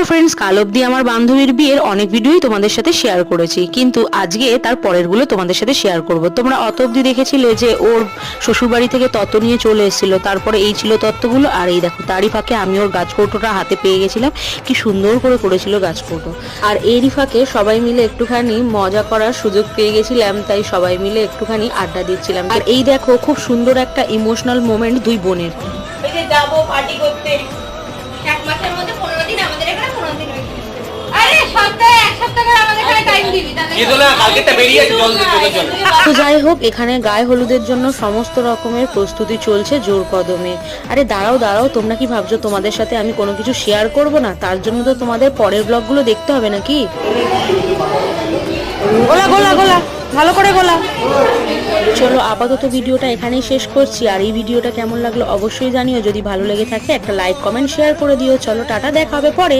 Friends, কাল অবধি আমার বান্ধবীর বিয়ের অনেক ভিডিওই তোমাদের সাথে শেয়ার করেছি, কিন্তু আজকে তার পরেরগুলো তোমাদের সাথে শেয়ার করব। তোমরা অত অবধি দেখেছিলে যে ওর শ্বশুরবাড়ি থেকে তত্ত্ব নিয়ে চলে এসেছিল, তারপরে এই ছিল তত্ত্বগুলো। আর এই দেখো, তারই ফাঁকে আমি ওর গাছ কৌটোটা হাতে পেয়ে গেছিলাম। কি সুন্দর করে করেছিল গাছ কৌটো। আর এরই ফাঁকে সবাই মিলে একটুখানি মজা করার সুযোগ পেয়ে গেছিলাম, তাই সবাই মিলে একটুখানি আড্ডা দিচ্ছিলাম। আর এই দেখো, খুব সুন্দর একটা ইমোশনাল মোমেন্ট দুই বোনের। এই যে যাবো পার্টি করতে, এক মাসের মধ্যে 15 দিন, আমাদের এখানে 15 দিন হয়েছে। আরে সপ্তাহে এক সপ্তাহ করে আমাদের এখানে টাইম দিবি, তাহলে এই দোলা কালকেটা বেরিয়ে জল তোদের জন্য। তো যাই হোক, এখানে গায়ে হলুদের জন্য সমস্ত রকমের প্রস্তুতি চলছে জোর কদমে। আরে দাঁড়াও দাঁড়াও, তোমরা কি ভাবছো তোমাদের সাথে আমি কোনো কিছু শেয়ার করব না? তার জন্য তো তোমাদের পরের ব্লগগুলো দেখতে হবে নাকি? গোলা গোলা গোলা, ভালো করে গোলা। চলো আপাতত ভিডিওটা এখানেই শেষ করছি। আর এই ভিডিওটা কেমন লাগলো অবশ্যই জানিও। যদি ভালো লেগে থাকে একটা লাইক কমেন্ট শেয়ার করে দিও। চলো টাটা, দেখা হবে পরে।